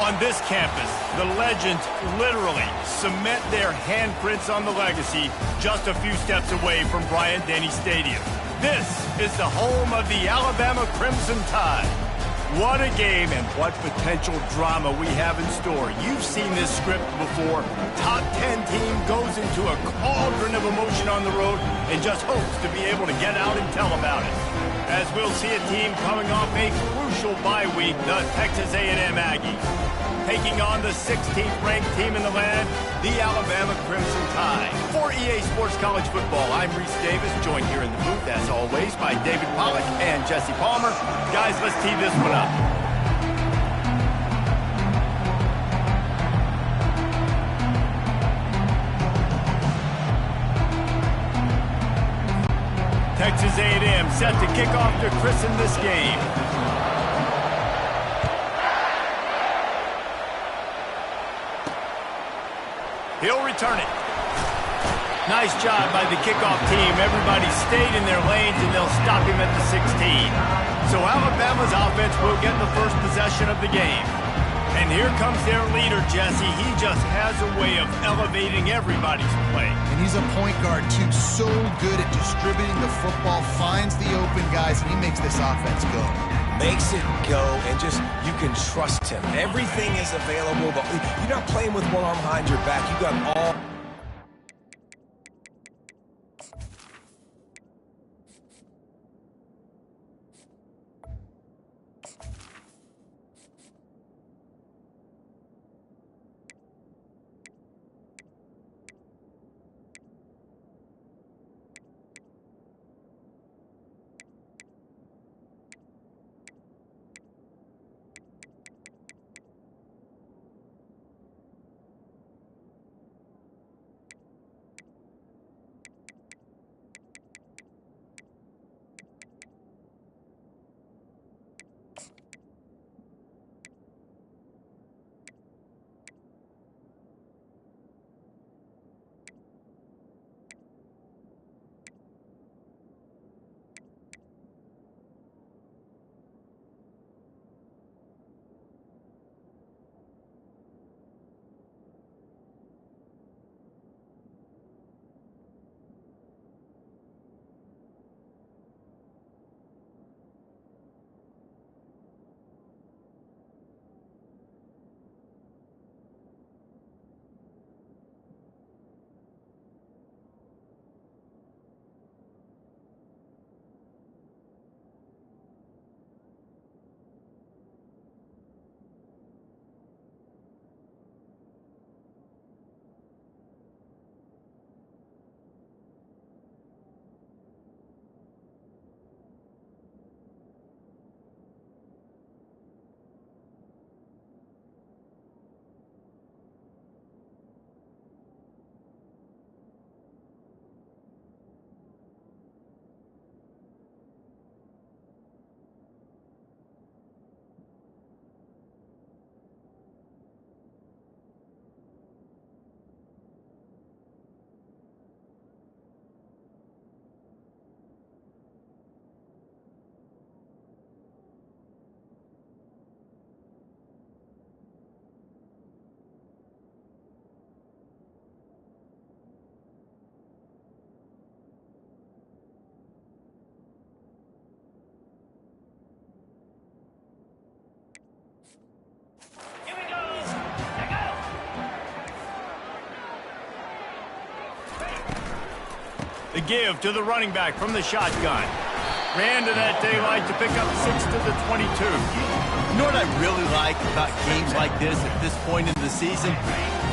On this campus, the legends literally cement their handprints on the legacy just a few steps away from Bryant-Denny Stadium. This is the home of the Alabama Crimson Tide. What a game and what potential drama we have in store. You've seen this script before. Top 10 team goes into a cauldron of emotion on the road and just hopes to be able to get out and tell about it. As we'll see a team coming off a crucial bye week, the Texas A&M Aggies, taking on the 16th ranked team in the land, the Alabama Crimson Tide. For EA Sports College Football, I'm Reese Davis, joined here in the booth, as always, by David Pollack and Jesse Palmer. Guys, let's tee this one up. Texas A&M set to kick off to christen this game. He'll return it. Nice job by the kickoff team. Everybody stayed in their lanes, and they'll stop him at the 16. So Alabama's offense will get the first possession of the game. And here comes their leader, Jesse. He just has a way of elevating everybody's play. And he's a point guard, too. So good at distributing the football, finds the open guys, and he makes this offense go. Makes it go, and just, you can trust him. Everything is available, but you're not playing with one arm behind your back. You got all... The give to the running back from the shotgun. Ran to that daylight to pick up 6 to the 22. You know what I really like about games like this at this point in the season?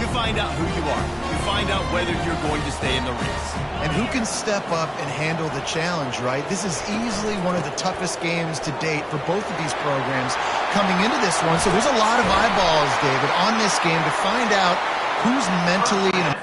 You find out who you are. You find out whether you're going to stay in the race. And who can step up and handle the challenge, right? This is easily one of the toughest games to date for both of these programs coming into this one. So there's a lot of eyeballs, David, on this game to find out who's mentally and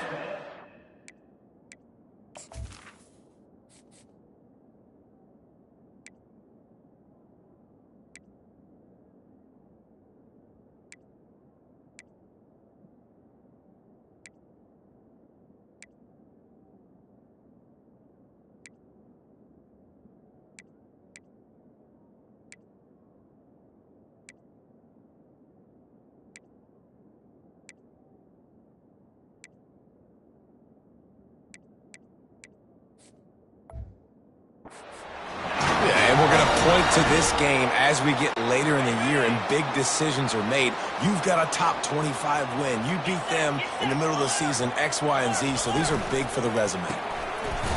to this game as we get later in the year and big decisions are made. You've got a top 25 win. You beat them in the middle of the season, X, Y, and Z, so these are big for the resume.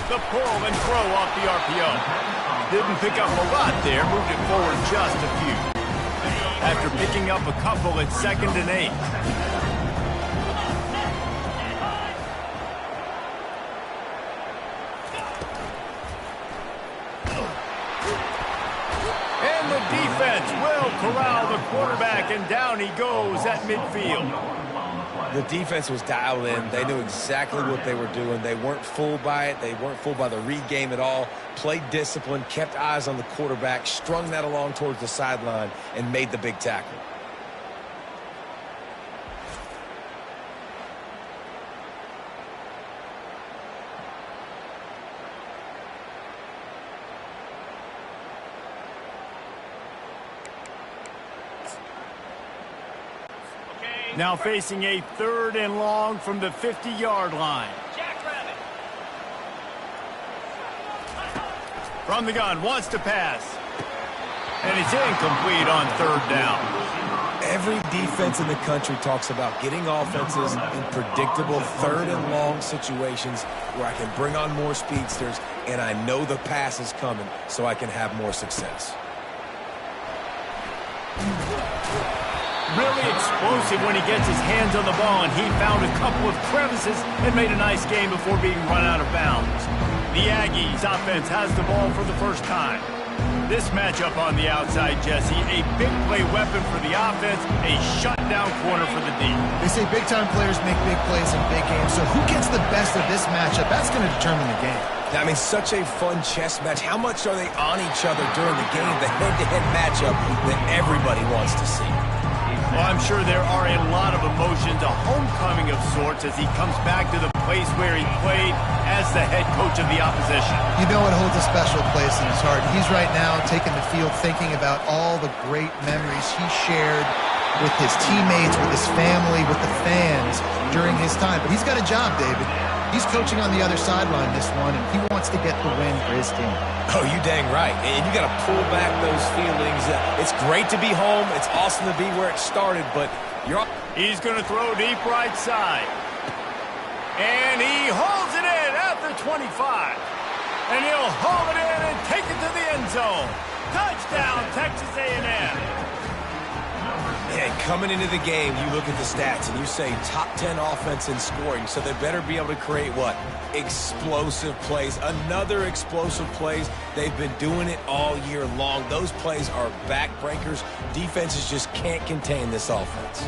The pull and throw off the RPO. Didn't pick up a lot there, moved it forward just a few. After picking up a couple, it's 2nd and 8. And the defense will corral the quarterback, and down he goes at midfield. The defense was dialed in. They knew exactly what they were doing. They weren't fooled by it. They weren't fooled by the read game at all. Played discipline, kept eyes on the quarterback, strung that along towards the sideline, and made the big tackle. Now facing a 3rd and long from the 50-yard line. From the gun, wants to pass. And it's incomplete on 3rd down. Every defense in the country talks about getting offenses in predictable 3rd and long situations where I can bring on more speedsters and I know the pass is coming so I can have more success. Really explosive when he gets his hands on the ball, and he found a couple of crevices and made a nice game before being run out of bounds. The Aggies offense has the ball for the first time. This matchup on the outside, Jesse, a big play weapon for the offense, a shutdown corner for the D. They say big-time players make big plays in big games, so who gets the best of this matchup? That's going to determine the game. I mean, such a fun chess match. How much are they on each other during the game? The head-to-head matchup that everybody wants to see. Well, I'm sure there are a lot of emotions, a homecoming of sorts as he comes back to the place where he played as the head coach of the opposition. You know it holds a special place in his heart. He's right now taking the field thinking about all the great memories he shared with his teammates, with his family, with the fans during his time. But he's got a job, David. He's coaching on the other sideline this one, and he wants to get the win for his team. Oh, you dang right. And you got to pull back those feelings. It's great to be home. It's awesome to be where it started, but you're... He's going to throw deep right side. And he holds it in at the 25. And he'll haul it in and take it to the end zone. Touchdown, Texas A&M. And coming into the game, you look at the stats and you say top 10 offense in scoring, so they better be able to create what? Explosive plays. Another explosive plays. They've been doing it all year long. Those plays are backbreakers. Defenses just can't contain this offense.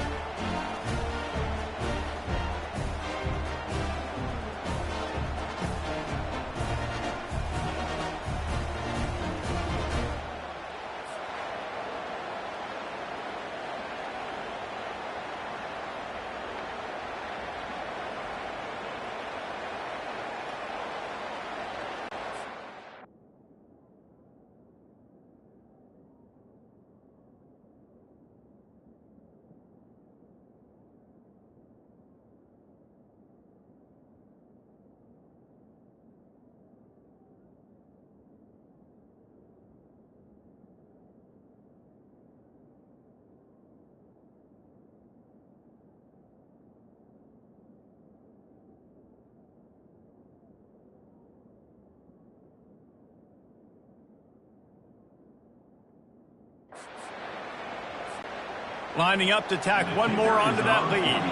Lining up to tack one more onto that lead.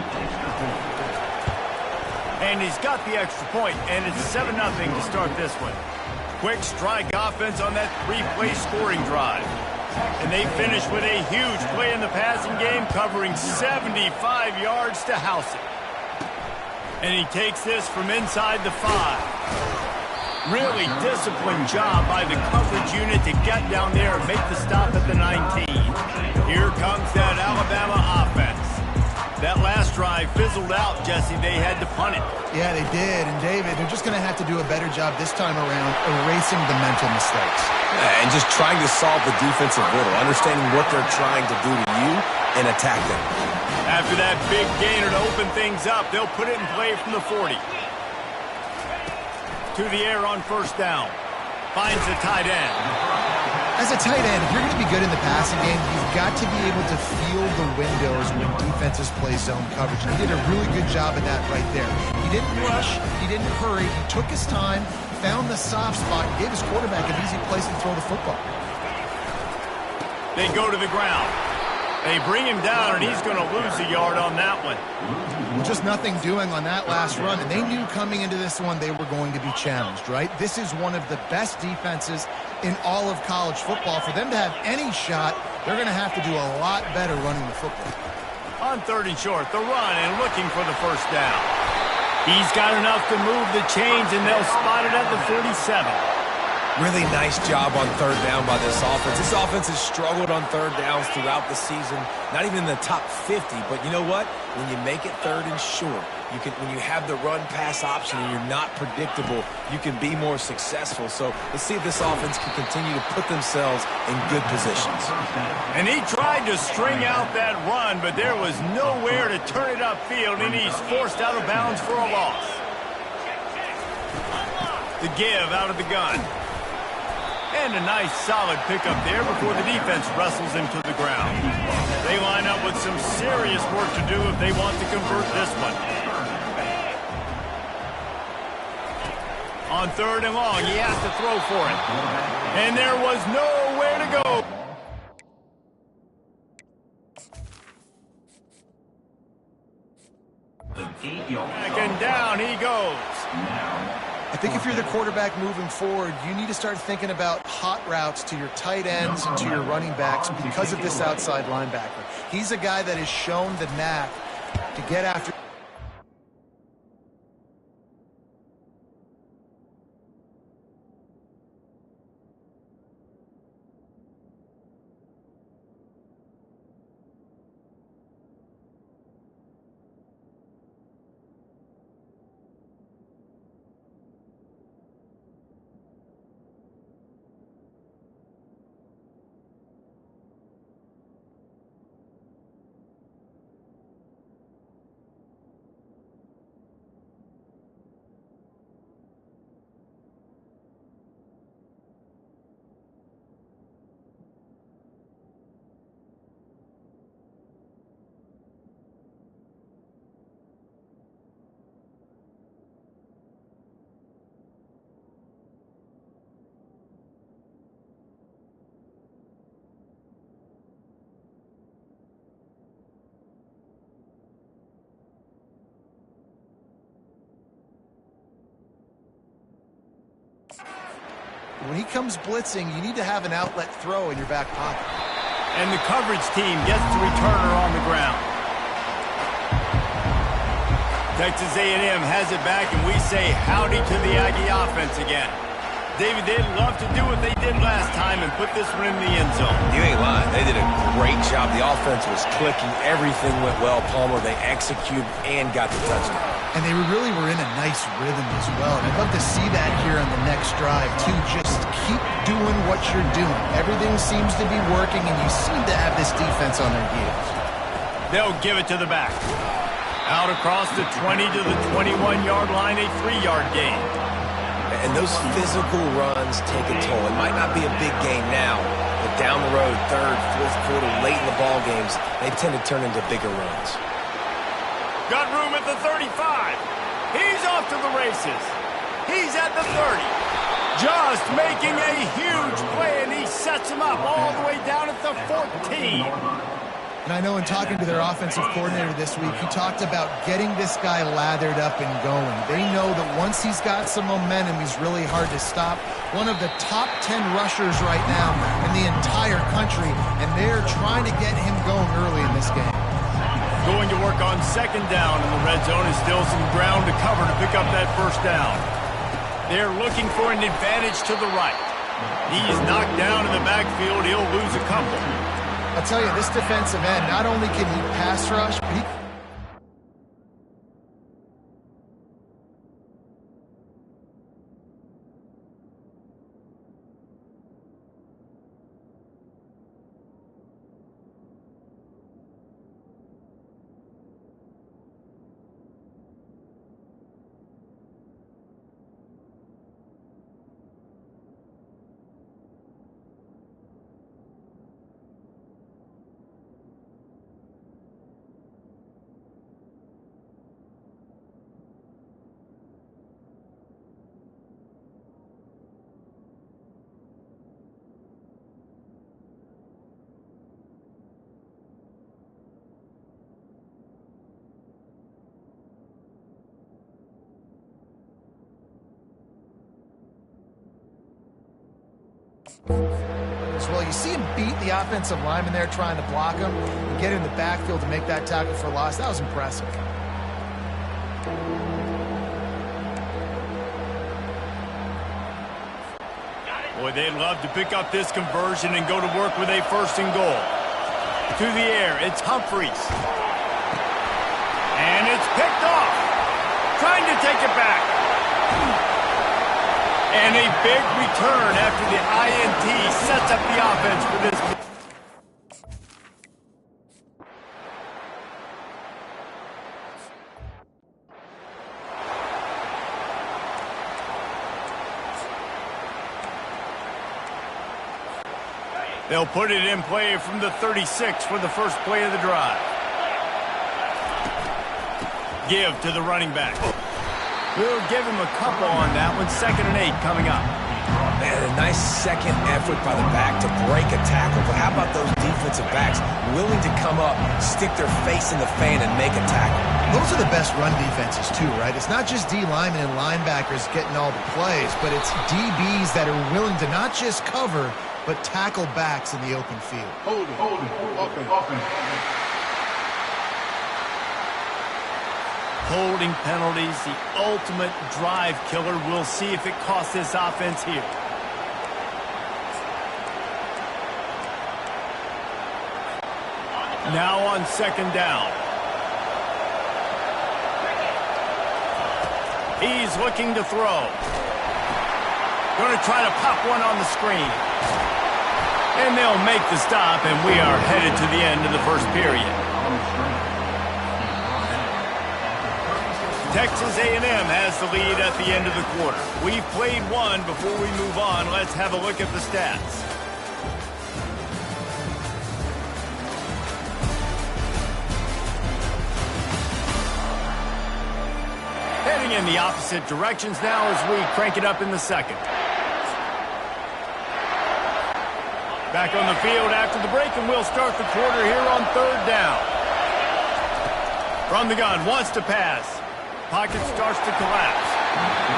And he's got the extra point, and it's 7-0 to start this one. Quick strike offense on that 3-play scoring drive. And they finish with a huge play in the passing game, covering 75 yards to house it. And he takes this from inside the 5. Really disciplined job by the coverage unit to get down there and make the stop at the 19. Here comes that Alabama offense. That last drive fizzled out, Jesse. They had to punt it. Yeah, they did. And, David, they're just going to have to do a better job this time around erasing the mental mistakes. And just trying to solve the defensive riddle, understanding what they're trying to do to you and attack them. After that big gainer to open things up, they'll put it in play from the 40. To the air on first down. Finds the tight end. As a tight end, if you're going to be good in the passing game, you've got to be able to feel the windows when defenses play zone coverage. And he did a really good job of that right there. He didn't rush. He didn't hurry. He took his time, found the soft spot, and gave his quarterback an easy place to throw the football. They go to the ground. They bring him down, and he's going to lose a yard on that one. Just nothing doing on that last run, and they knew coming into this one they were going to be challenged, right? This is one of the best defenses in all of college football. For them to have any shot, they're going to have to do a lot better running the football. On 3rd and short, the run and looking for the first down. He's got enough to move the chains, and they'll spot it at the 47. Really nice job on 3rd down by this offense. This offense has struggled on 3rd downs throughout the season, not even in the top 50. But you know what? When you make it 3rd and short, when you have the run-pass option and you're not predictable, you can be more successful. So let's see if this offense can continue to put themselves in good positions. And he tried to string out that run, but there was nowhere to turn it upfield, and he's forced out of bounds for a loss. The give out of the gun. And a nice solid pickup there before the defense wrestles him to the ground. They line up with some serious work to do if they want to convert this one. On 3rd and long, he has to throw for it. And there was nowhere to go. Back and down he goes. I think if you're the quarterback moving forward, you need to start thinking about hot routes to your tight ends and to your running backs because of this outside linebacker. He's a guy that has shown the knack to get after. When he comes blitzing, you need to have an outlet throw in your back pocket. And the coverage team gets the returner on the ground. Texas A&M has it back, and we say howdy to the Aggie offense again. David, they'd love to do what they did last time and put this one in the end zone. You ain't lying. They did a great job. The offense was clicking. Everything went well. Palmer, they executed and got the touchdown. And they really were in a nice rhythm as well. And I'd love to see that here on the next drive, too. Just keep doing what you're doing. Everything seems to be working, and you seem to have this defense on their heels. They'll give it to the back. Out across the 20 to the 21-yard line, a 3-yard gain. And those physical runs take a toll. It might not be a big game now, but down the road, 3rd, 4th quarter, late in the ball games, they tend to turn into bigger runs. Got room at the 35. He's off to the races. He's at the 30. Just making a huge play, and he sets him up all the way down at the 14. And I know in talking to their offensive coordinator this week, he talked about getting this guy lathered up and going. They know that once he's got some momentum, he's really hard to stop. One of the top 10 rushers right now in the entire country, and they're trying to get him going early in this game. Going to work on 2nd down in the red zone, and still some ground to cover to pick up that first down. They're looking for an advantage to the right. He's knocked down in the backfield. He'll lose a couple. I'll tell you, this defensive end, not only can he pass rush, but he Well, you see him beat the offensive lineman there trying to block him and get in the backfield to make that tackle for loss. That was impressive. Boy, they'd love to pick up this conversion and go to work with a 1st and goal. To the air, it's Humphreys. And it's picked off. Trying to take it back. And a big return after the INT sets up the offense for this. They'll put it in play from the 36 for the first play of the drive. Give to the running back. We'll give him a couple on that one. 2nd and 8 coming up. Man, a nice second effort by the back to break a tackle. But how about those defensive backs willing to come up, stick their face in the fan, and make a tackle? Those are the best run defenses, too, right? It's not just D linemen and linebackers getting all the plays, but it's DBs that are willing to not just cover, but tackle backs in the open field. Hold it, open. Holding penalties, the ultimate drive killer. We'll see if it costs this offense here. Now on 2nd down. He's looking to throw. Going to try to pop one on the screen. And they'll make the stop, and we are headed to the end of the 1st period. Texas A&M has the lead at the end of the quarter. We've played one. Before we move on, let's have a look at the stats. Heading in the opposite directions now as we crank it up in the 2nd. Back on the field after the break, and we'll start the quarter here on 3rd down. From the gun, wants to pass. Pocket starts to collapse.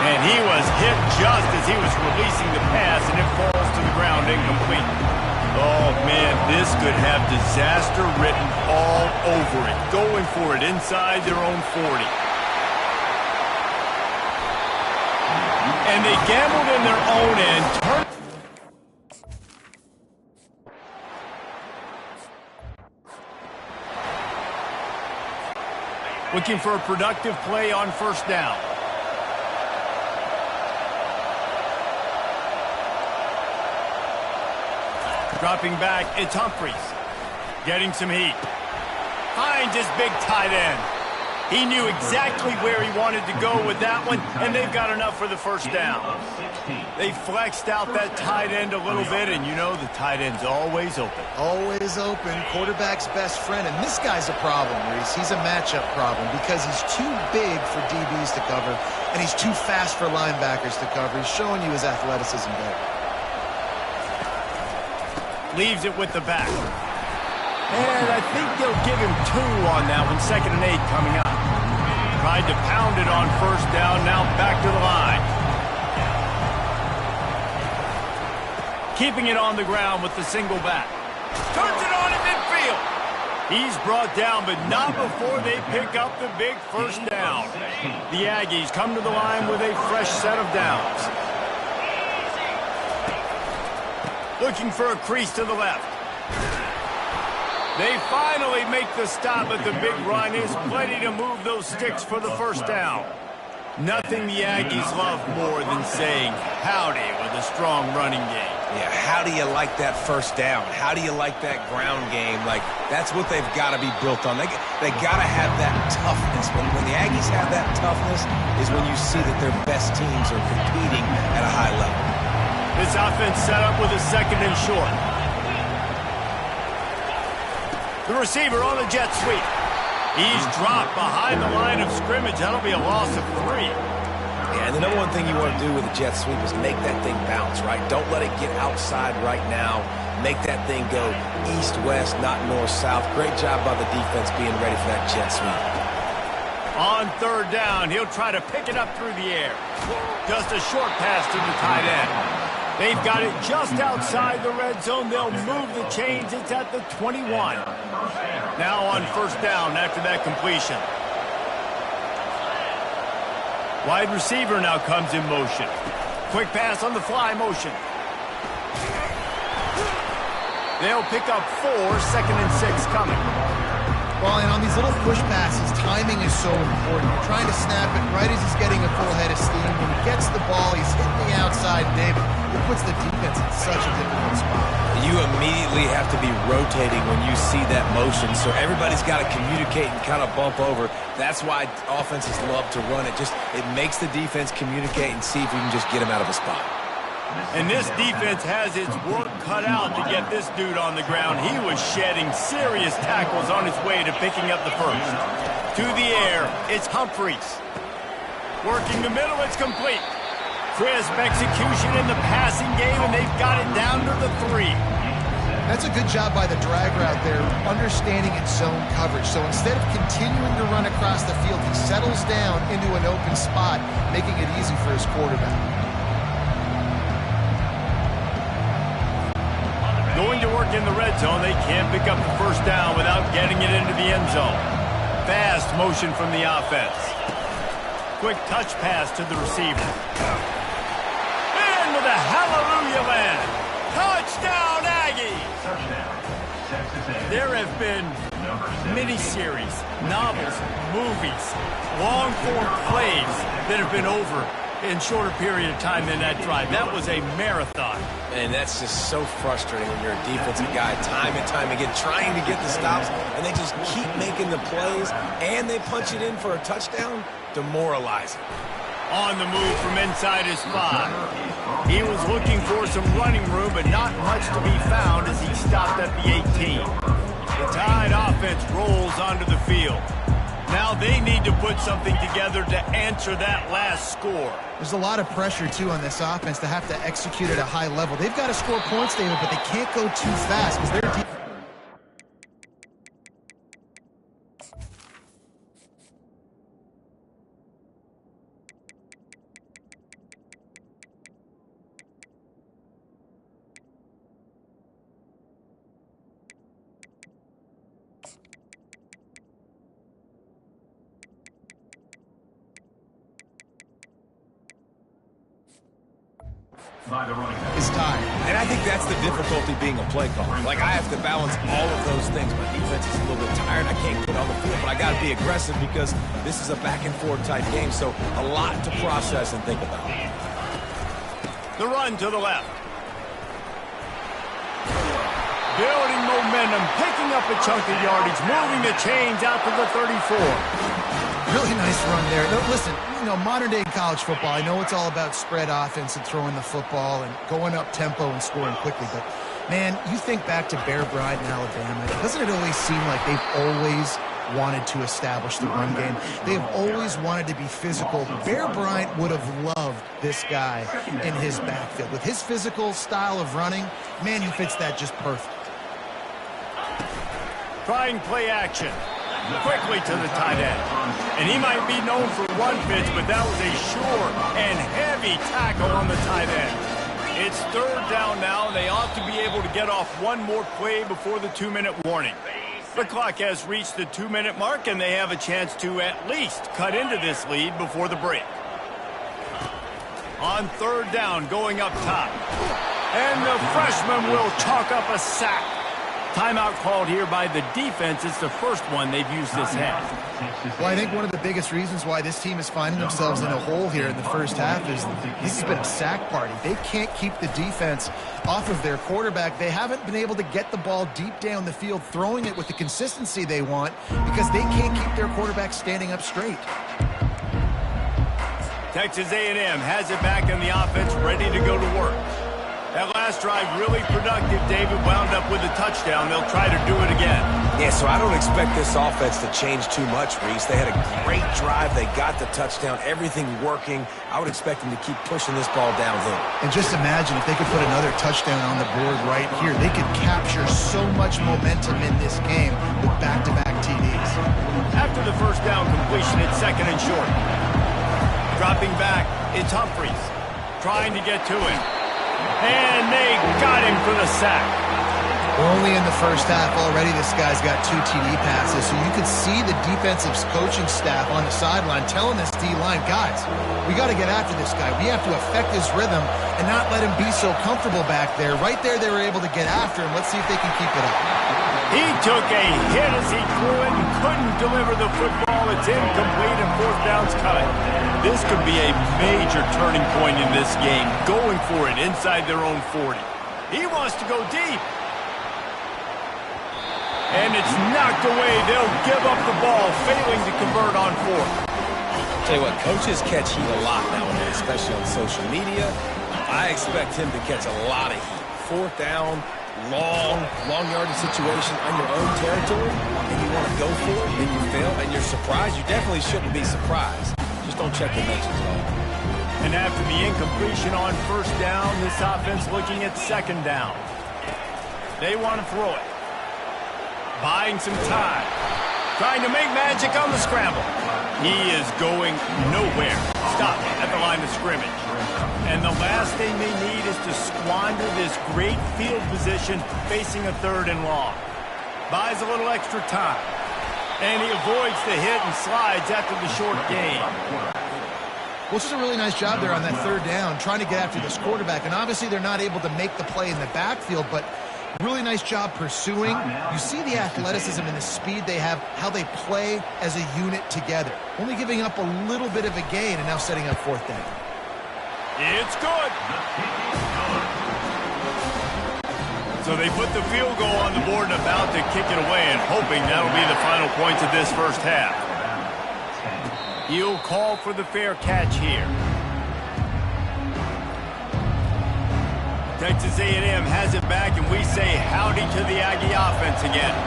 And he was hit just as he was releasing the pass, and it falls to the ground incomplete. Oh, man, this could have disaster written all over it. Going for it inside their own 40. And they gambled in their own end. Looking for a productive play on 1st down. Dropping back, it's Humphreys. Getting some heat. Finds his big tight end. He knew exactly where he wanted to go with that one, and they've got enough for the 1st down. They flexed out that tight end a little bit, and you know the tight end's always open. Always open. Quarterback's best friend. And this guy's a problem, Reese. He's a matchup problem because he's too big for DBs to cover, and he's too fast for linebackers to cover. He's showing you his athleticism there. Leaves it with the back. And I think they'll give him 2 on that one. 2nd and 8 coming up. Tried to pound it on 1st down. Now back to the line. Keeping it on the ground with the single back. Turns it on in midfield. He's brought down, but not before they pick up the big 1st down. The Aggies come to the line with a fresh set of downs. Looking for a crease to the left. They finally make the stop at the big run. Is plenty to move those sticks for the 1st down. Nothing the Aggies love more than saying howdy with a strong running game. Yeah, how do you like that 1st down? How do you like that ground game? Like, that's what they've got to be built on. They got to have that toughness. When the Aggies have that toughness is when you see that their best teams are competing at a high level. This offense set up with a 2nd and short. The receiver on the jet sweep. He's dropped behind the line of scrimmage. That'll be a loss of 3. Yeah, and the number one thing you want to do with a jet sweep is make that thing bounce, right? Don't let it get outside right now. Make that thing go east-west, not north-south. Great job by the defense being ready for that jet sweep. On 3rd down, he'll try to pick it up through the air. Just a short pass to the tight end. They've got it just outside the red zone. They'll move the chains. It's at the 21. Now on first down after that completion. Wide receiver now comes in motion. Quick pass on the fly motion. They'll pick up 4, 2nd and 6 coming. Well, and on these little push passes, timing is so important. You're trying to snap it right as he's getting a full head of steam. When he gets the ball, he's hitting the outside, David. It puts the defense in such a difficult spot. You immediately have to be rotating when you see that motion, so everybody's got to communicate and kind of bump over. That's why offenses love to run it. It makes the defense communicate and see if we can just get him out of a spot. And this defense has its work cut out to get this dude on the ground. He was shedding serious tackles on his way to picking up the first. To the air, it's Humphries. Working the middle, it's complete. Crisp execution in the passing game, and they've got it down to the 3. That's a good job by the drag route there, understanding its zone coverage. So instead of continuing to run across the field, he settles down into an open spot, making it easy for his quarterback. Going to work in the red zone, they can't pick up the first down without getting it into the end zone. Fast motion from the offense. Quick touch pass to the receiver. And with a hallelujah land. Touchdown, Aggies! There have been miniseries, novels, movies, long-form plays that have been over in shorter period of time than that drive. That was a marathon. And that's just so frustrating when you're a defensive guy, time and time again, trying to get the stops, and they just keep making the plays, and they punch it in for a touchdown. Demoralizing. On the move from inside his 5. He was looking for some running room, but not much to be found as he stopped at the 18. The Tide offense rolls onto the field. Now they need to put something together to answer that last score. There's a lot of pressure, too, on this offense to have to execute at a high level. They've got to score points, David, but they can't go too fast because they're deep. Is tired. And I think that's the difficulty being a play caller. Like, I have to balance all of those things. My defense is a little bit tired. I can't get on the field, but I got to be aggressive because this is a back-and-forth type game, so a lot to process and think about. The run to the left. Building momentum, picking up a chunk of yardage, moving the chains out to the 34. Really nice run there. No, listen, modern-day college football, I know it's all about spread offense and throwing the football and going up tempo and scoring quickly, but, man, you think back to Bear Bryant in Alabama, doesn't it always seem like they've always wanted to establish the run game? They've always wanted to be physical. Bear Bryant would have loved this guy in his backfield. With his physical style of running, man, he fits that just perfect. Trying play action. Quickly to the tight end. And he might be known for run fits, but that was a sure and heavy tackle on the tight end. It's third down now, and they ought to be able to get off one more play before the 2-minute warning. The clock has reached the 2-minute mark, and they have a chance to at least cut into this lead before the break. On third down, going up top. And the freshman will chalk up a sack. Timeout called here by the defense. It's the first one they've used this half. Well, I think one of the biggest reasons why this team is finding themselves in a hole here in the first half is this has been a sack party. They can't keep the defense off of their quarterback. They haven't been able to get the ball deep down the field, throwing it with the consistency they want because they can't keep their quarterback standing up straight. Texas A&M has it back in the offense, ready to go to work. That last drive really productive. David wound up with a touchdown. They'll try to do it again. Yeah, so I don't expect this offense to change too much, Reese. They had a great drive. They got the touchdown. Everything working. I would expect them to keep pushing this ball downhill. And just imagine if they could put another touchdown on the board right here. They could capture so much momentum in this game with back-to-back TDs. After the first down completion, it's second and short. Dropping back, it's Humphries. Trying to get to him. And they got him for the sack. We're only in the first half. Already this guy's got 2 TD passes, so you could see the defensive coaching staff on the sideline telling this D-line, guys, we got to get after this guy. We have to affect his rhythm and not let him be so comfortable back there. Right there, they were able to get after him. Let's see if they can keep it up. He took a hit as he threw it and couldn't deliver the football. It's incomplete and 4th down's cut. This could be a major turning point in this game, going for it inside their own 40. He wants to go deep. And it's knocked away. They'll give up the ball, failing to convert on 4th. Tell you what, coaches catch heat a lot nowadays, especially on social media. I expect him to catch a lot of heat. 4th down, long yardage situation on your own territory, and you want to go for it, and you fail, and you're surprised. You definitely shouldn't be surprised. Just don't check your mentions at all. And after the incompletion on 1st down, this offense looking at 2nd down. They want to throw it. Buying some time. Trying to make magic on the scramble. He is going nowhere. Stop at the line of scrimmage. And the last thing they need is to squander this great field position facing a 3rd and long. Buys a little extra time. And he avoids the hit and slides after the short gain. Well, it's just a really nice job there on that 3rd down, trying to get after this quarterback. And obviously they're not able to make the play in the backfield, but really nice job pursuing. You see the athleticism and the speed they have, how they play as a unit together. Only giving up a little bit of a gain and now setting up 4th down. It's good. So they put the field goal on the board and about to kick it away and hoping that'll be the final points of this first half. He'll call for the fair catch here. Texas A&M has it back, and we say howdy to the Aggie offense again.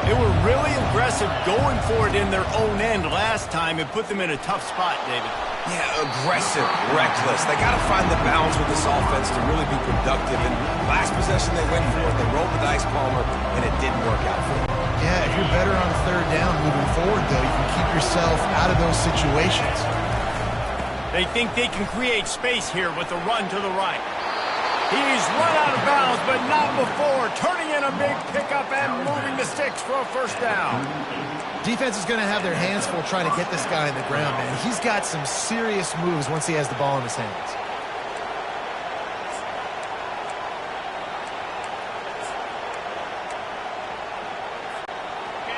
They were really aggressive going for it in their own end last time and put them in a tough spot, David. Yeah, aggressive, reckless. They got to find the balance with this offense to really be productive. And last possession they went for it, they rolled the dice, Palmer, and it didn't work out for them. Yeah, if you're better on 3rd down moving forward, though, you can keep yourself out of those situations. They think they can create space here with the run to the right. He's run out of bounds, but not before. Turning in a big pickup and moving the sticks for a 1st down. Defense is going to have their hands full trying to get this guy in the ground, man. He's got some serious moves once he has the ball in his hands.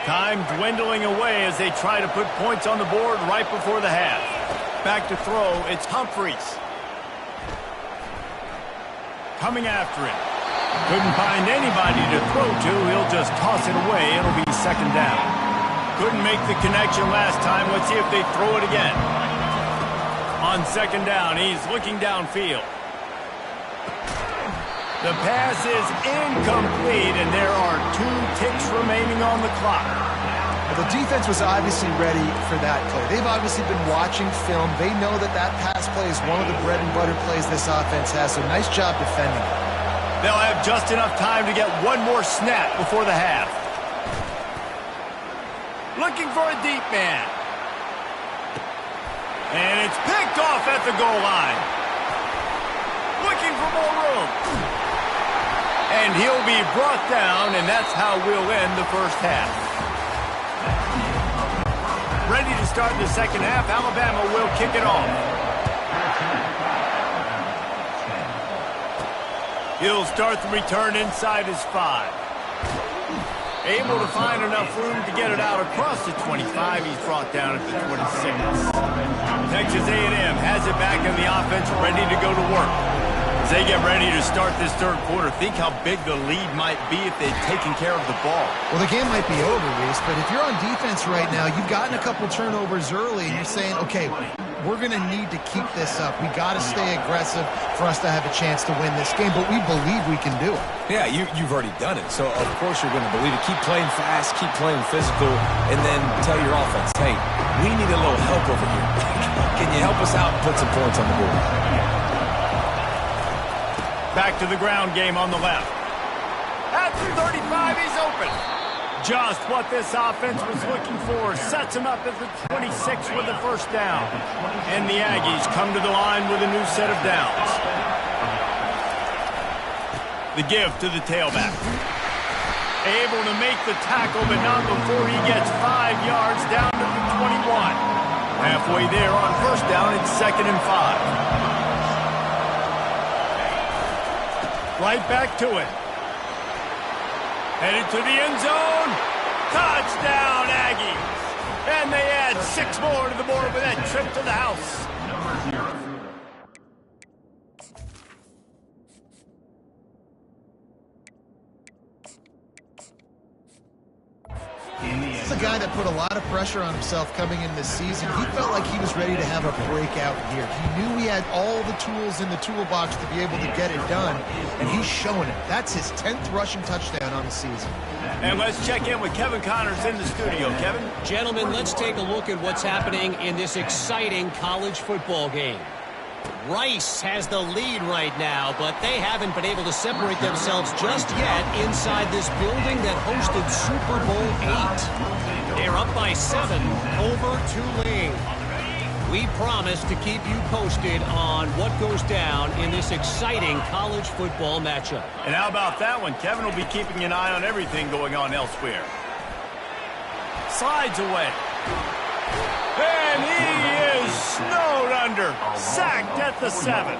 Time dwindling away as they try to put points on the board right before the half. Back to throw, it's Humphreys. Coming after it. Couldn't find anybody to throw to. He'll just toss it away. It'll be 2nd down. Couldn't make the connection last time. Let's see if they throw it again. On 2nd down, he's looking downfield. The pass is incomplete, and there are 2 ticks remaining on the clock. Well, the defense was obviously ready for that play. They've obviously been watching film. They know that that pass play is one of the bread and butter plays this offense has, so nice job defending it. They'll have just enough time to get one more snap before the half. Looking for a deep man. And it's picked off at the goal line. Looking for more room. And he'll be brought down, and that's how we'll end the first half. Ready to start the second half. Alabama will kick it off. He'll start the return inside his 5. Able to find enough room to get it out across the 25. He's brought down at the 26. Texas A&M has it back in the offense, ready to go to work. As they get ready to start this 3rd quarter, think how big the lead might be if they'd taken care of the ball. Well, the game might be over, Reese, but if you're on defense right now, you've gotten a couple turnovers early, and you're saying, okay, we're going to need to keep this up. We got to stay aggressive for us to have a chance to win this game, but we believe we can do it. Yeah, you've already done it, so of course you're going to believe it. Keep playing fast, keep playing physical, and then tell your offense, hey, we need a little help over here. Can you help us out and put some points on the board? Back to the ground game on the left. At the 35, he's open. Just what this offense was looking for. Sets him up at the 26 with the 1st down. And the Aggies come to the line with a new set of downs. The give to the tailback. Able to make the tackle, but not before he gets 5 yards down to the 21. Halfway there on first down, it's 2nd and 5. Right back to it. Headed to the end zone. Touchdown, Aggies. And they add 6 more to the board with that trip to the house. This is a guy that put a lot of pressure on himself coming in this season. He felt like he was ready to have a breakout year. He knew he had all the tools in the toolbox to be able to get it done, and he's showing it. That's his 10th rushing touchdown on the season. And let's check in with Kevin Connors in the studio. Kevin? Gentlemen, let's take a look at what's happening in this exciting college football game. Rice has the lead right now, but they haven't been able to separate themselves just yet inside this building that hosted Super Bowl 8. They're up by 7 over Tulane. We promise to keep you posted on what goes down in this exciting college football matchup. And how about that one? Kevin will be keeping an eye on everything going on elsewhere. Slides away. And he is snowed under. Sacked at the 7.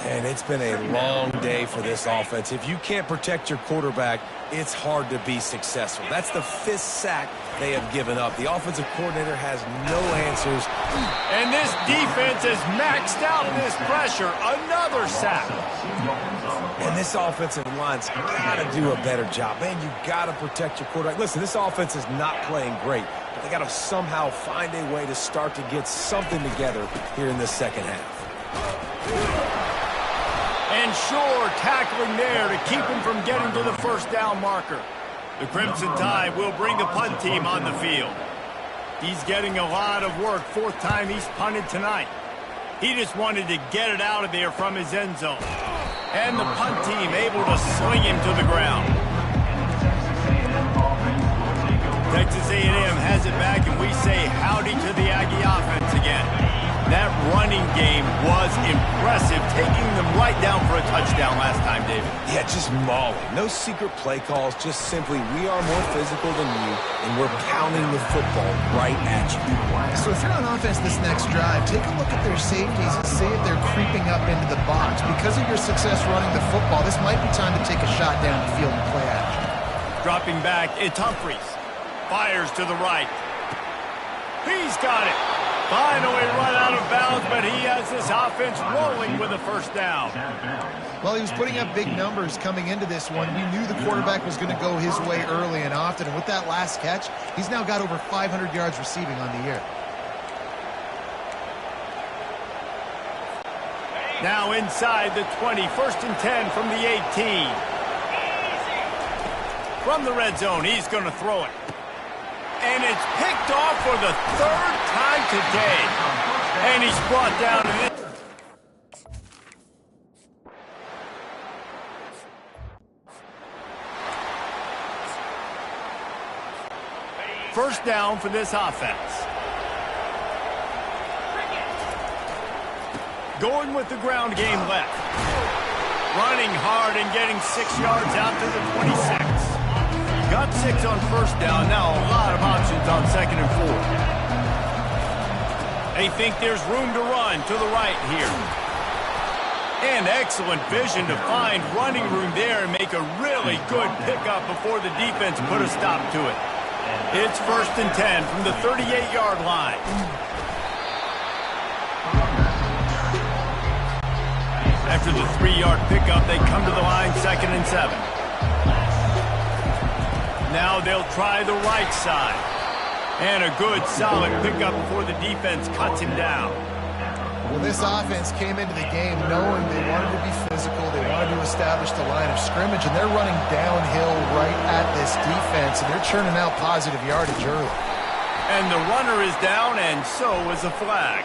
And it's been a long day for this offense. If you can't protect your quarterback, it's hard to be successful. That's the 5th sack they have given up. The offensive coordinator has no answers. And this defense is maxed out this pressure. Another sack. And this offensive line's got to do a better job. Man, you got to protect your quarterback. Listen, this offense is not playing great, but they got to somehow find a way to start to get something together here in this second half. And sure, tackling there to keep him from getting to the first down marker. The Crimson Tide will bring the punt team on the field. He's getting a lot of work. 4th time he's punted tonight. He just wanted to get it out of there from his end zone. And the punt team able to sling him to the ground. Texas A&M has it back, and we say howdy to the Aggie offense again. That running game was impressive, taking them right down for a touchdown last time, David. Yeah, just mauling. No secret play calls, just simply we are more physical than you, and we're pounding the football right at you. So if you're on offense this next drive, take a look at their safeties and see if they're creeping up into the box. Because of your success running the football, this might be time to take a shot down the field and play action. Dropping back, it's Humphries. Fires to the right. He's got it. Finally run out of bounds, but he has this offense rolling with a first down. Well, he was putting up big numbers coming into this one. We knew the quarterback was going to go his way early and often, and with that last catch, he's now got over 500 yards receiving on the year. Now inside the 20, 1st and 10 from the 18. From the red zone, he's going to throw it. And it's picked off for the 3rd time today. And he's brought down to this. First down for this offense. Going with the ground game left. Running hard and getting 6 yards out to the 26. Got 6 on first down. Now a lot of options on 2nd and 4. They think there's room to run to the right here. And excellent vision to find running room there and make a really good pickup before the defense put a stop to it. It's 1st and 10 from the 38-yard line. After the 3-yard pickup, they come to the line 2nd and 7. Now they'll try the right side. And a good, solid pickup before the defense cuts him down. Well, this offense came into the game knowing they wanted to be physical, they wanted to establish the line of scrimmage, and they're running downhill right at this defense, and they're churning out positive yardage early. And the runner is down, and so is a flag.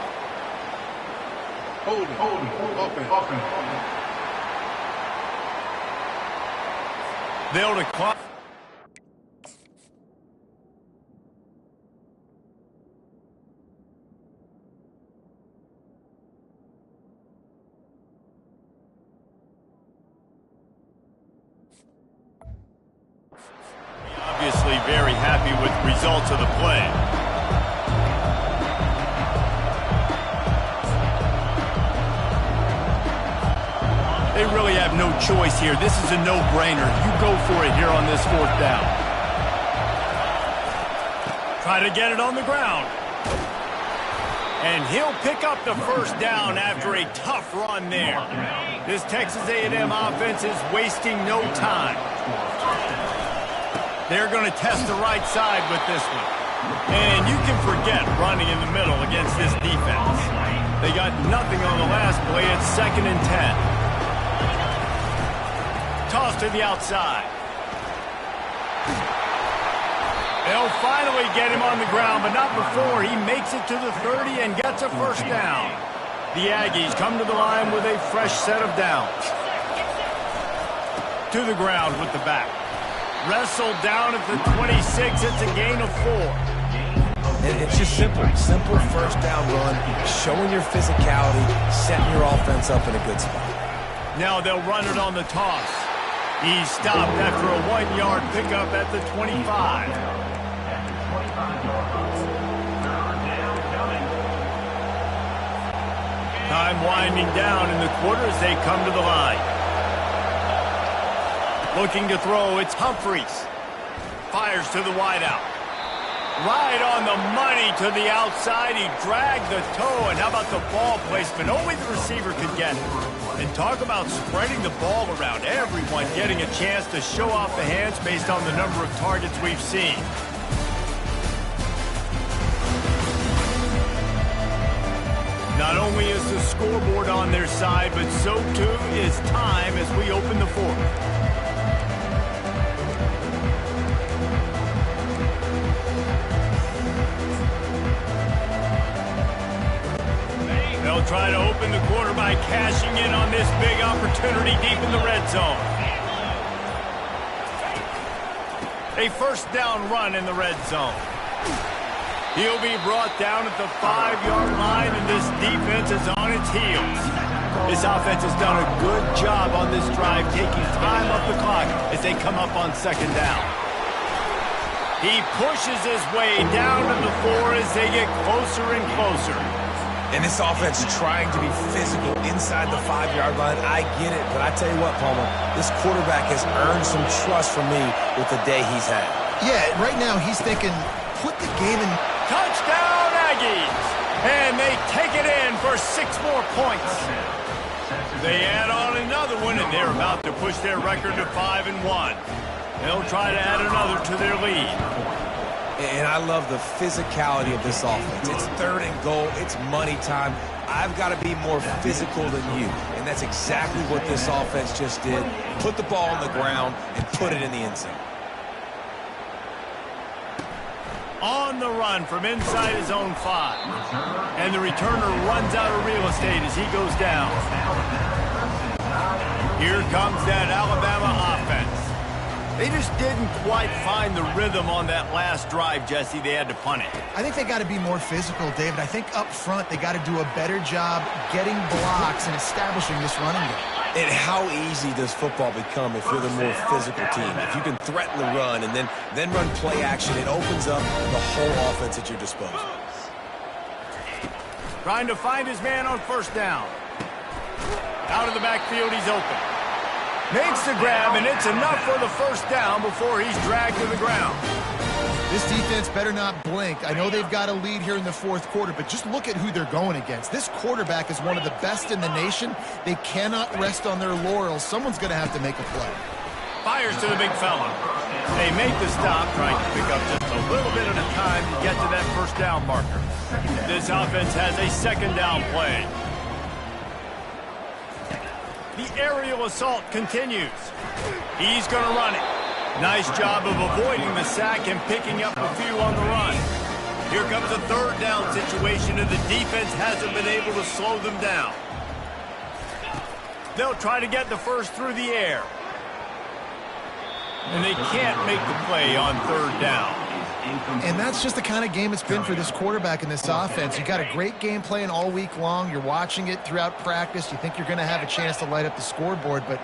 Hold it, open. They'll decline. very happy with the results of the play. They really have no choice here. This is a no-brainer. You go for it here on this 4th down. Try to get it on the ground. And he'll pick up the 1st down after a tough run there. This Texas A&M offense is wasting no time. They're going to test the right side with this one. And you can forget running in the middle against this defense. They got nothing on the last play. It's 2nd and 10. Toss to the outside. They'll finally get him on the ground, but not before he makes it to the 30 and gets a 1st down. The Aggies come to the line with a fresh set of downs. To the ground with the back. Wrestled down at the 26. It's a gain of 4. And it's just simple 1st down run, showing your physicality, setting your offense up in a good spot. Now they'll run it on the toss. He's stopped after a 1-yard pickup at the 25. Time winding down in the quarter as they come to the line. Looking to throw, it's Humphreys. Fires to the wideout. Right on the money to the outside. He dragged the toe, and how about the ball placement? Only the receiver could get it. And talk about spreading the ball around. Everyone getting a chance to show off the hands based on the number of targets we've seen. Not only is the scoreboard on their side, but so too is time as we open the 4th. They'll try to open the quarter by cashing in on this big opportunity deep in the red zone. A 1st down run in the red zone. He'll be brought down at the 5-yard line, and this defense is on its heels. This offense has done a good job on this drive, taking time off the clock as they come up on 2nd down. He pushes his way down to the 4 as they get closer and closer. And this offense trying to be physical inside the 5-yard line. I get it, but I tell you what, Palmer, this quarterback has earned some trust from me with the day he's had. Yeah, right now he's thinking, put the game in. Touchdown, Aggies! And they take it in for 6 more points. They add on another one, and they're about to push their record to 5-1. They'll try to add another to their lead. And I love the physicality of this offense. It's 3rd and goal. It's money time. I've got to be more physical than you. And that's exactly what this offense just did. Put the ball on the ground and put it in the end zone. On the run from inside his own 5. And the returner runs out of real estate as he goes down. Here comes that Alabama offense. They just didn't quite find the rhythm on that last drive, Jesse. They had to punt it. I think they got to be more physical, David. I think up front they got to do a better job getting blocks and establishing this running game. And how easy does football become if you're the more physical team? If you can threaten the run and then run play action, it opens up the whole offense at your disposal. Trying to find his man on 1st down. Out of the backfield, he's open. Makes the grab, and it's enough for the 1st down before he's dragged to the ground. This defense better not blink. I know they've got a lead here in the 4th quarter, but just look at who they're going against. This quarterback is one of the best in the nation. They cannot rest on their laurels. Someone's going to have to make a play. Fires to the big fella. They make the stop, trying to pick up just a little bit at a time to get to that 1st down marker. This offense has a 2nd down play. The aerial assault continues. He's going to run it. Nice job of avoiding the sack and picking up a few on the run. Here comes a 3rd down situation, and the defense hasn't been able to slow them down. They'll try to get the 1st through the air. And they can't make the play on 3rd down. And that's just the kind of game it's been for this quarterback in this offense. You got a great game plan all week long. You're watching it throughout practice. You think you're going to have a chance to light up the scoreboard, but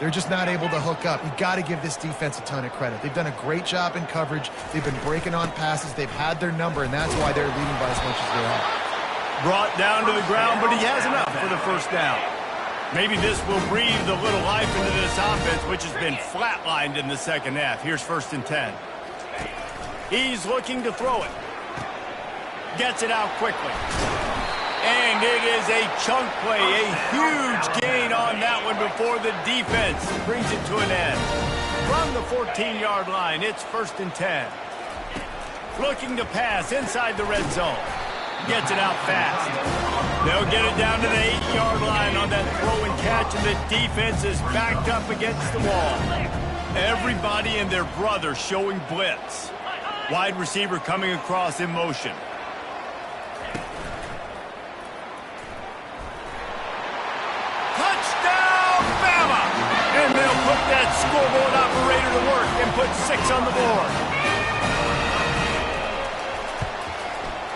They're just not able to hook up. You've got to give this defense a ton of credit. They've done a great job in coverage. They've been breaking on passes. They've had their number, and that's why they're leading by as much as they are. Brought down to the ground, but he has enough for the first down. Maybe this will breathe a little life into this offense, which has been flatlined in the second half. Here's 1st and 10. He's looking to throw it. Gets it out quickly. And it is a chunk play, a huge gain on that one before the defense brings it to an end. From the 14-yard line, it's 1st and 10. Looking to pass inside the red zone. Gets it out fast. They'll get it down to the 8-yard line on that throw and catch, and the defense is backed up against the wall. Everybody and their brother showing blitz. Wide receiver coming across in motion. And they'll put that scoreboard operator to work and put 6 on the board.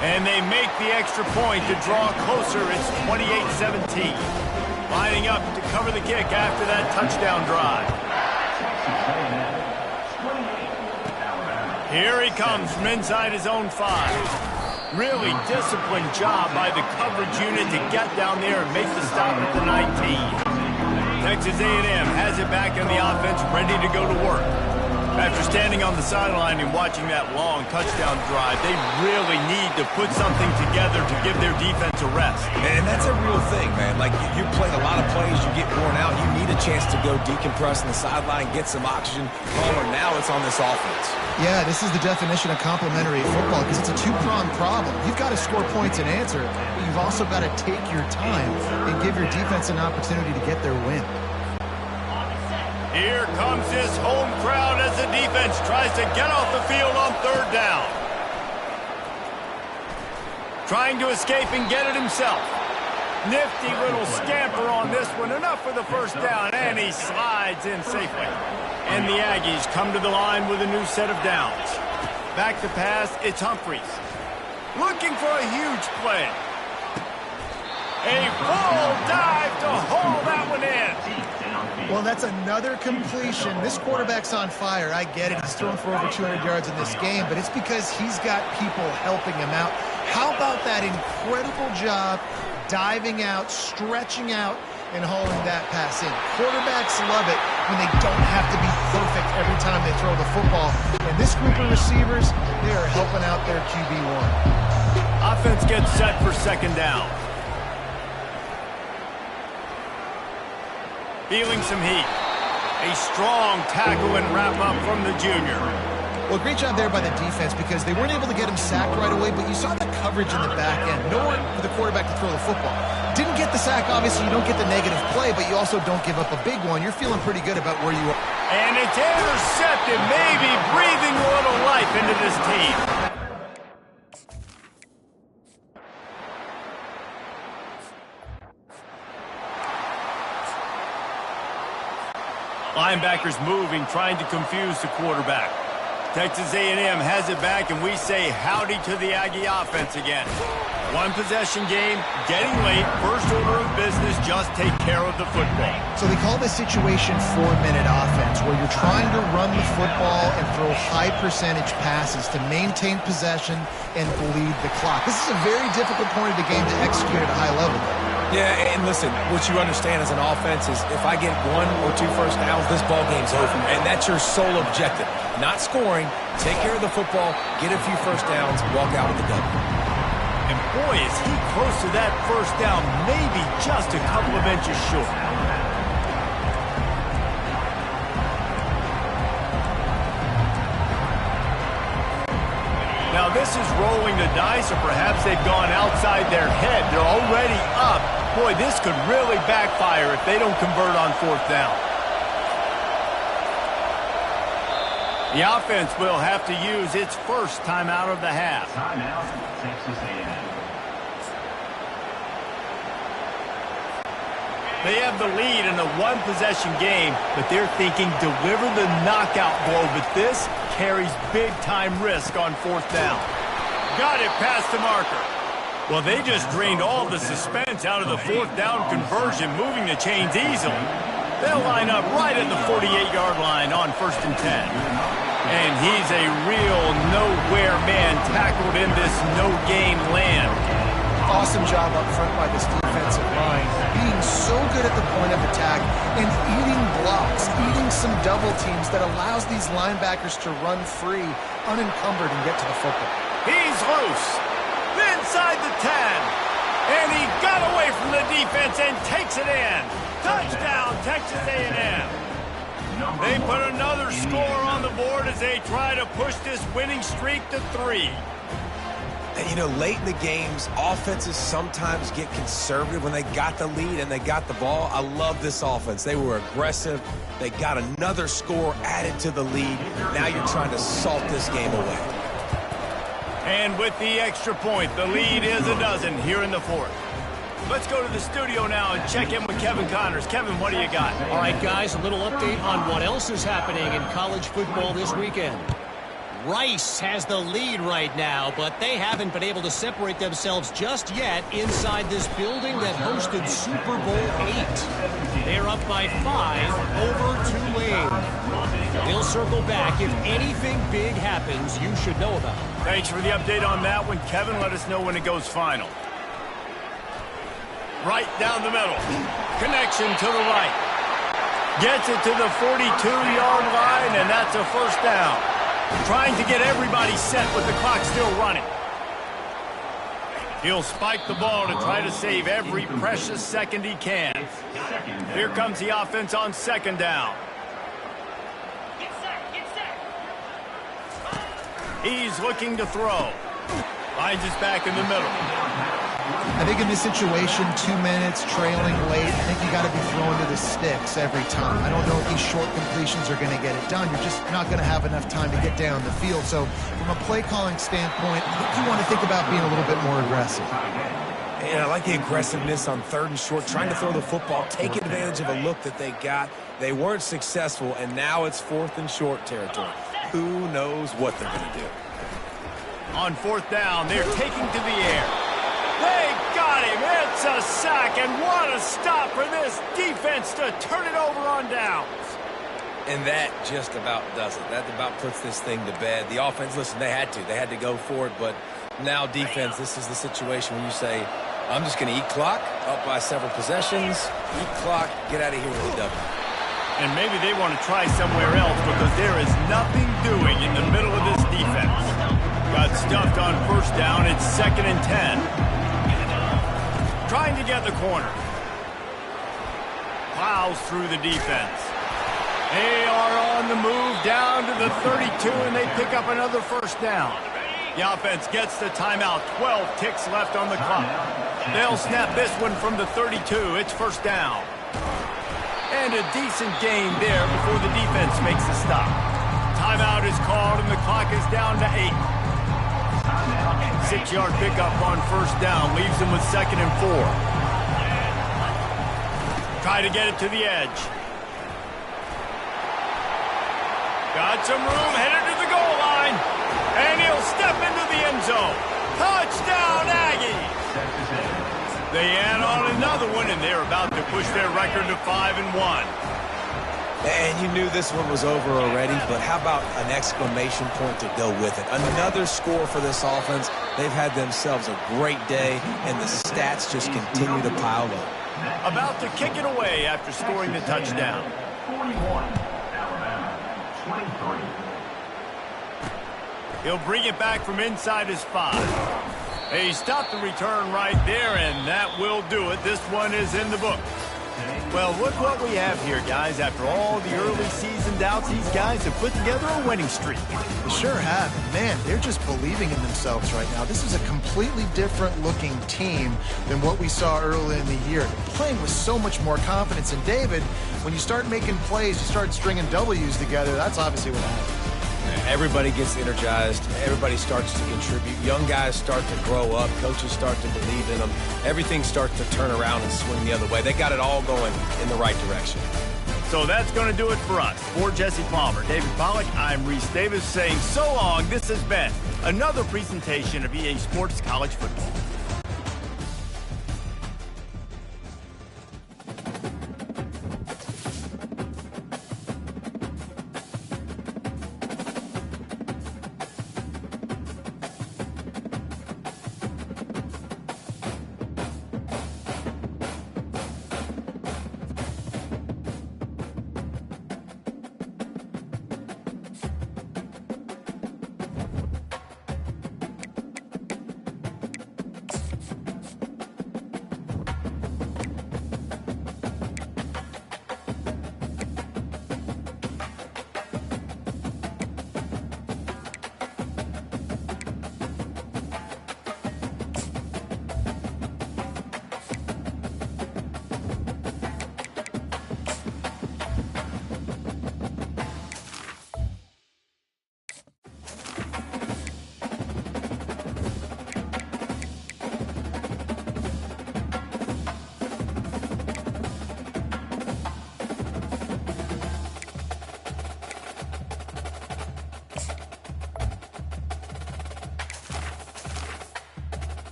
And they make the extra point to draw closer. It's 28-17. Lining up to cover the kick after that touchdown drive. Here he comes from inside his own 5. Really disciplined job by the coverage unit to get down there and make the stop at the 19. Texas A&M has it back on the offense, ready to go to work. After standing on the sideline and watching that long touchdown drive, they really need to put something together to give their defense a rest. And that's a real thing, man. Like, you play a lot of plays, you get worn out, you need a chance to go decompress on the sideline, get some oxygen. Homer, now it's on this offense. Yeah, this is the definition of complementary football because it's a two-pronged problem. You've got to score points and answer, but you've also got to take your time and give your defense an opportunity to get their win. Here comes this home crowd as the defense tries to get off the field on 3rd down. Trying to escape and get it himself. Nifty little scamper on this one. Enough for the first down, and he slides in safely. And the Aggies come to the line with a new set of downs. Back to pass, it's Humphreys. Looking for a huge play. A full dive to haul that one in. Well, that's another completion. This quarterback's on fire. I get it. He's thrown for over 200 yards in this game, but it's because he's got people helping him out. How about that incredible job diving out, stretching out, and hauling that pass in? Quarterbacks love it when they don't have to be perfect every time they throw the football. And this group of receivers, they are helping out their QB1. Offense gets set for 2nd down. Feeling some heat. A strong tackle and wrap-up from the junior. Well, great job there by the defense because they weren't able to get him sacked right away, but you saw the coverage in the back end. Nowhere for the quarterback to throw the football. Didn't get the sack, obviously. You don't get the negative play, but you also don't give up a big one. You're feeling pretty good about where you are. And it's intercepted, maybe breathing a little life into this team. Linebackers moving, trying to confuse the quarterback. Texas A&M has it back, and we say howdy to the Aggie offense again. One possession game, getting late, first order of business, just take care of the football. So they call this situation 4-minute offense, where you're trying to run the football and throw high percentage passes to maintain possession and bleed the clock. This is a very difficult point of the game to execute at a high level. Yeah, and listen, what you understand as an offense is if I get 1 or 2 first downs, this ball game's over. And that's your sole objective. Not scoring, take care of the football, get a few first downs, walk out with the W. And boy, is he close to that first down, maybe just a couple of inches short. Now this is rolling the dice, or perhaps they've gone outside their head. They're already up. Boy, this could really backfire if they don't convert on 4th down. The offense will have to use its first timeout of the half. Timeout, Texas A&M. They have the lead in a one-possession game, but they're thinking deliver the knockout blow, but this carries big-time risk on 4th down. Got it past the marker. Well, they just drained all the suspense out of the 4th down conversion, moving the chains easily. They'll line up right at the 48-yard line on 1st and 10. And he's a real nowhere man tackled in this no-gain land. Awesome job up front by this defensive line, being so good at the point of attack and eating blocks, eating some double teams that allows these linebackers to run free, unencumbered, and get to the football. He's loose. Inside the 10. And he got away from the defense and takes it in. Touchdown, Texas A&M. They put another score on the board as they try to push this winning streak to 3. And, you know, late in the games, offenses sometimes get conservative when they got the lead and they got the ball. I love this offense. They were aggressive. They got another score added to the lead. Now you're trying to salt this game away. And with the extra point, the lead is a dozen here in the 4th. Let's go to the studio now and check in with Kevin Connors. Kevin, what do you got? All right, guys, a little update on what else is happening in college football this weekend. Rice has the lead right now, but they haven't been able to separate themselves just yet inside this building that hosted Super Bowl 8. They're up by 5 over Tulane. They'll circle back. If anything big happens, you should know about it. Thanks for the update on that one, Kevin. Let us know when it goes final. Right down the middle. Connection to the right. Gets it to the 42-yard line, and that's a 1st down. Trying to get everybody set with the clock still running. He'll spike the ball to try to save every precious second he can. Here comes the offense on 2nd down. He's looking to throw. Finds his back in the middle. I think in this situation, 2 minutes, trailing late, I think you got to be throwing to the sticks every time. I don't know if these short completions are going to get it done. You're just not going to have enough time to get down the field. So from a play calling standpoint, I think you want to think about being a little bit more aggressive. And I like the aggressiveness on 3rd and short, trying to throw the football, take advantage of a look that they got. They weren't successful, and now it's 4th and short territory. Who knows what they're going to do? On 4th down, they're taking to the air. They got him. It's a sack, and what a stop for this defense to turn it over on downs. And that just about does it. That about puts this thing to bed. The offense, listen, they had to go for it, but now defense, this is the situation when you say, I'm just going to eat clock, up by several possessions, eat clock, get out of here with a W. And maybe they want to try somewhere else because there is nothing doing in the middle of this defense. Got stuffed on 1st down. It's 2nd and 10. Trying to get the corner. Plows through the defense. They are on the move down to the 32, and they pick up another 1st down. The offense gets the timeout. 12 ticks left on the clock. They'll snap this one from the 32. It's 1st down. And a decent gain there before the defense makes a stop. Timeout is called, and the clock is down to 8. 6-yard pickup on 1st down. Leaves them with 2nd and 4. Try to get it to the edge. Got some room, headed to the goal line. And he'll step into the end zone. Touchdown, Aggies! They add on another one, and they're about to push their record to 5-1. And you knew this one was over already, but how about an exclamation point to go with it? Another score for this offense. They've had themselves a great day, and the stats just continue to pile up. About to kick it away after scoring the touchdown. 41, Alabama, 23. He'll bring it back from inside his 5. He stopped the return right there, and that will do it. This one is in the book. Well, look what we have here, guys. After all the early season doubts, these guys have put together a winning streak. They sure have. And man, they're just believing in themselves right now. This is a completely different looking team than what we saw early in the year. They're playing with so much more confidence. And David, when you start making plays, you start stringing W's together, that's obviously what happens. Everybody gets energized. Everybody starts to contribute. Young guys start to grow up. Coaches start to believe in them. Everything starts to turn around and swing the other way. They got it all going in the right direction. So that's going to do it for us. For Jesse Palmer, David Pollack, I'm Reese Davis saying so long. This has been another presentation of EA Sports College Football.